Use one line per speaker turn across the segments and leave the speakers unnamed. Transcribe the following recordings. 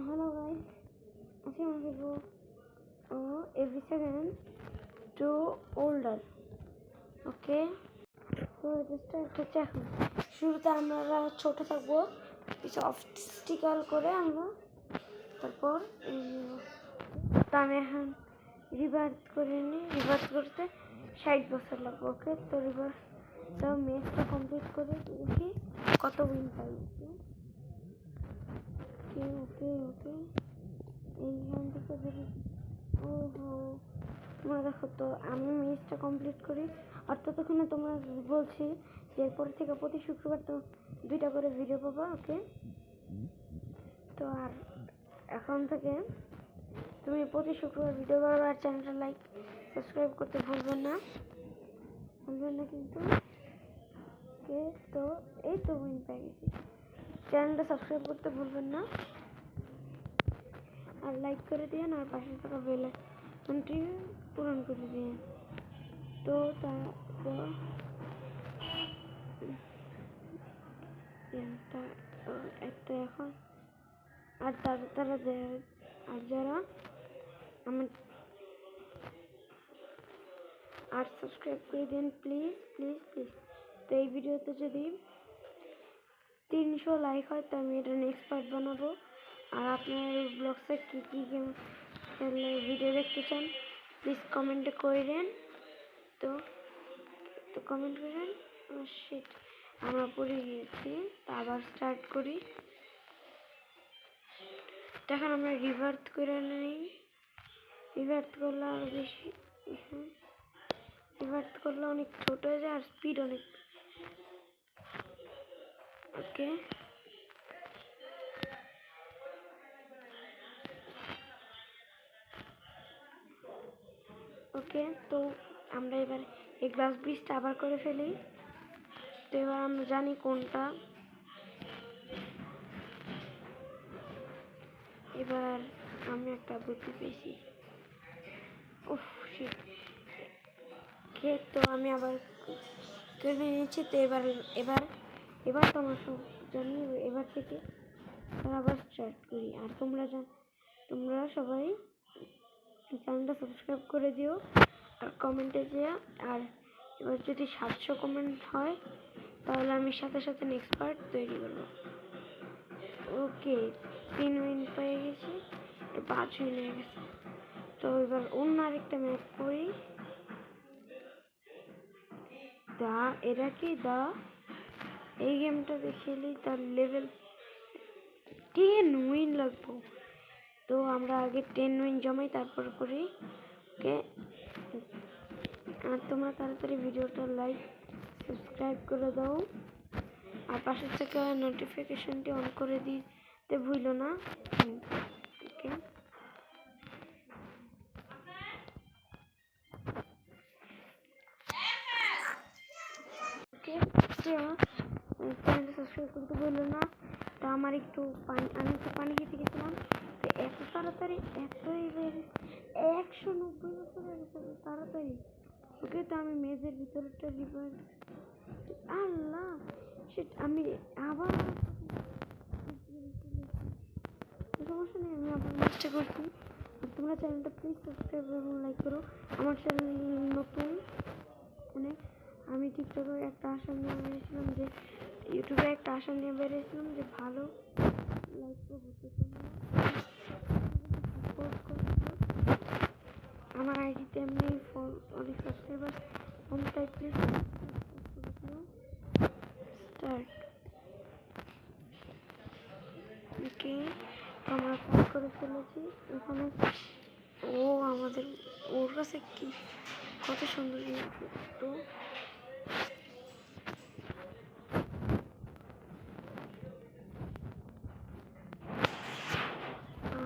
hello guys, আজকে আমরা দেখবো every second to older. ওকে, তো এটা স্টার্ট হচ্ছে এখন। শুরুতে আমরা ছোট থাকবো, কিছু অবস্টিকাল করে আমরা তারপর আমি এখন রিভার্স করে নিই। রিভার্স করতে 60 বছর লাগবে। ওকে, তো রিভার্স তো ম্যাচটা কমপ্লিট করে দেখি কত উইন পাই। ওকে ওকে ওকে এইখান থেকে যদি তোমরা দেখো, তো আমি ম্যাচটা কমপ্লিট করি আর ততক্ষণে তোমরা বলছি যে এরপর থেকে প্রতি শুক্রবার তো 2টা করে ভিডিও পাবা। ওকে, তো আর এখন থেকে তুমি প্রতি শুক্রবার ভিডিও পাবে আর চ্যানেলটা লাইক সাবস্ক্রাইব করতে ভুলবেন না কিন্তু। ওকে, তো এই তো উইন পেয়ে গেছি। চ্যানেলটা সাবস্ক্রাইব করতে ভুলবেন না আর লাইক করে দিন আর পাশে থাকা বেল আইকনটি পূরণ করে দিন। তো তারপর একটা এখন আর তারা যারা আমার আর সাবস্ক্রাইব করে দিন প্লিজ প্লিজ প্লিজ। তো এই ভিডিওতে যদি 300 লাইক হয় তো আমি এটা নেক্সট পার্ট বানাবো। আর আপনার ব্লগসে কী কী গেম খেললে ভিডিও দেখতে চান প্লিজ কমেন্টে করেন। তো কমেন্ট করেন। শিট, আমরা পড়ে গিয়েছি, তো আবার স্টার্ট করি। এখন আমরা রিভার্স করে নিই। রিভার্স করলে আরও বেশি, রিভার্স করলে অনেক ছোট হয়ে যায় আর স্পিড অনেক। ওকে, ওকে, তো আমরা এবার এই গ্লাস ব্রিজটা আবার করে ফেলি। তো এবার আমরা জানি কোনটা। এবার আমি একটা বুদ্ধি পেয়েছি। উফ শিট। ওকে, তো আমি আবার করে নিয়েছি। তো এবার তোমার সব জানি এবার থেকে আবার স্টার্ট করি। আর তোমরা সবাই চ্যানেলটা সাবস্ক্রাইব করে দিও আর কমেন্টে যেও। আর এবার যদি 700 কমেন্ট হয় তাহলে আমি সাথে সাথে নেক্সট পার্ট তৈরি করবো। ওকে, 3 উইন পেয়ে গেছি, 5 উইন হয়ে গেছে। তো এবার অন্য আরেকটা ম্যাপ করি। এরা কি এই গেমটা খেলি তার লেভেল 10 উইন লাগবো। তো আমরা আগে 10 উইন জমাই তারপর করি। ওকে, আর তোমরা তাড়াতাড়ি ভিডিওটা লাইক সাবস্ক্রাইব করে দাও আর পাশের থেকে নোটিফিকেশনটি অন করে দিতে ভুলো না। ওকে, চ্যানেলটা সাবস্ক্রাইব করতে ভুলো না। তো আমার একটু আমি একটু পানি খেতে গেছিলাম, তো এত তাড়াতাড়ি 190 বছর হয়ে গেছে তাড়াতাড়ি। ওকে, তো আমি মেজের ভিতরটা রিভার্স, আল্লাহ শিট, আমি আবার সমস্যা নেই, আমি আবার চেষ্টা করছি। আর তোমরা চ্যানেলটা প্লিজ সাবস্ক্রাইব এবং লাইক করো। আমার চ্যানেল নতুন অনেক। আমি টিকটকে একটা আশা নিয়ে বেরিয়েছিলাম, যে ইউটিউবে একটা আশা নিয়ে বেরিয়েছিলাম যে ভালো লাইক করতে। আমার আইডিতে এমনি অনেক সাবস্ক্রাইবার কম, তাই প্লিজ স্টার্ট। ওকে, আমরা কাজ করে ফেলেছি এখানে। আমাদের ওর কাছে কি কত সুন্দর তো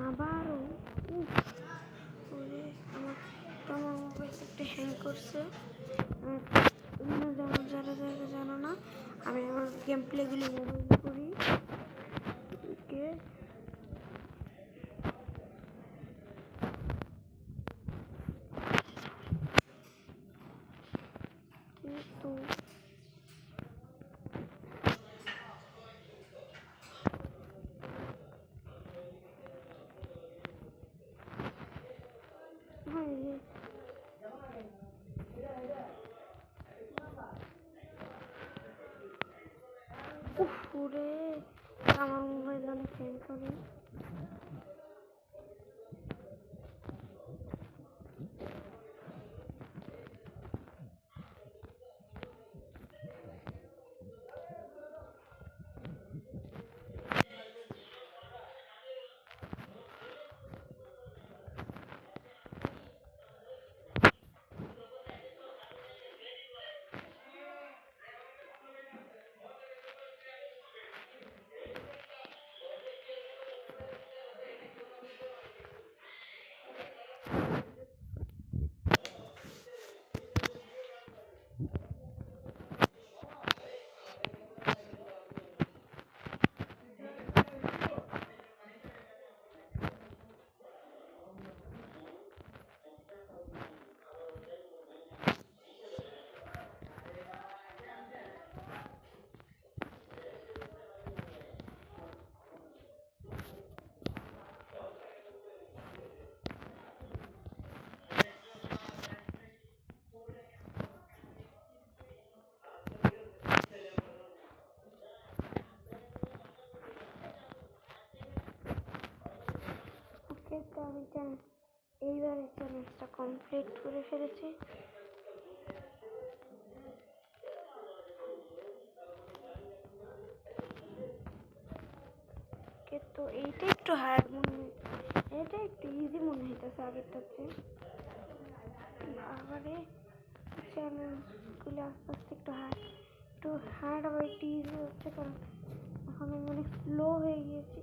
আবারও আমার মোবাইল একটা হ্যাং করছে। যারা জানো না, আমি আমার গেম প্লেগুলো মোবাইলে করি। ওকে, তো পুরে আমার মোবাইল অনেক হ্যাং করে। ওকে, তো আমি এইবারে চ্যালেঞ্জটা কমপ্লিট করে ফেলেছি। তো এইটা একটু হার্ড মনে হয়, এটা একটু ইজি মনে হইতেছে আগেরটাতে। আবারে চ্যালেঞ্জগুলো আস্তে আস্তে একটু হার্ড আবার একটু ইজি হচ্ছে, কারণ এখন আমি অনেক স্লো হয়ে গিয়েছি।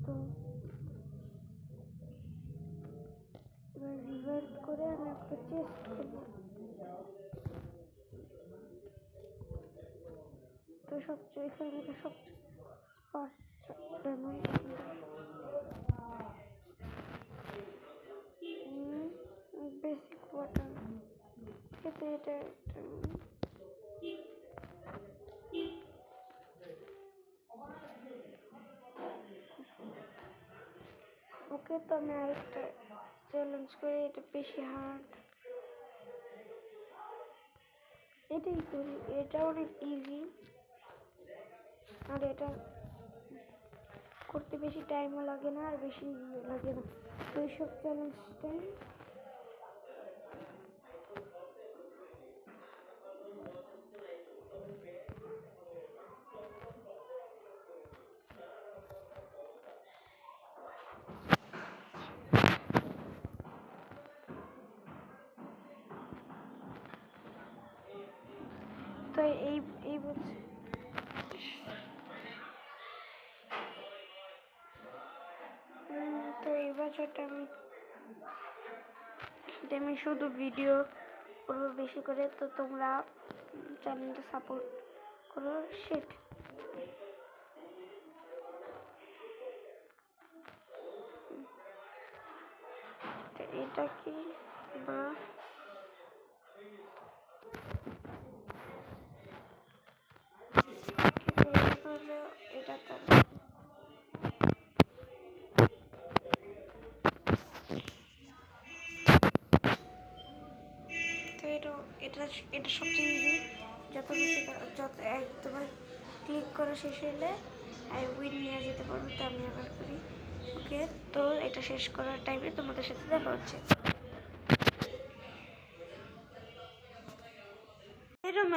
তো এবার রিভার্স করে আমি একটা চেস্ট করবো। তো সবচেয়ে এখানে থেকে সবচেয়ে বেসিক ওয়াটার খেতে এটা ওকে। তো আমি আরেকটা চ্যালেঞ্জ করি, এটা বেশি হার্ড, এটাই করি। এটা অনেক ইজি আর এটা করতে বেশি টাইমও লাগে না আর বেশি লাগে না। তো এইসব চ্যালেঞ্জটাই তো এই বছর তো এই বছরটা আমি শুধু ভিডিও করবো বেশি করে। তো তোমরা চ্যানেলটা সাপোর্ট করো। শিট, এটা কি বা এটা তো এটা এটা সবচেয়ে ইজি। যত একবার ক্লিক করা শেষ হলে উইন নিয়ে যেতে পারবো। তো আমি আবার করি। ওকে, তো এটা শেষ করার টাইমে তোমাদের সাথে দেখা হচ্ছে। এরকম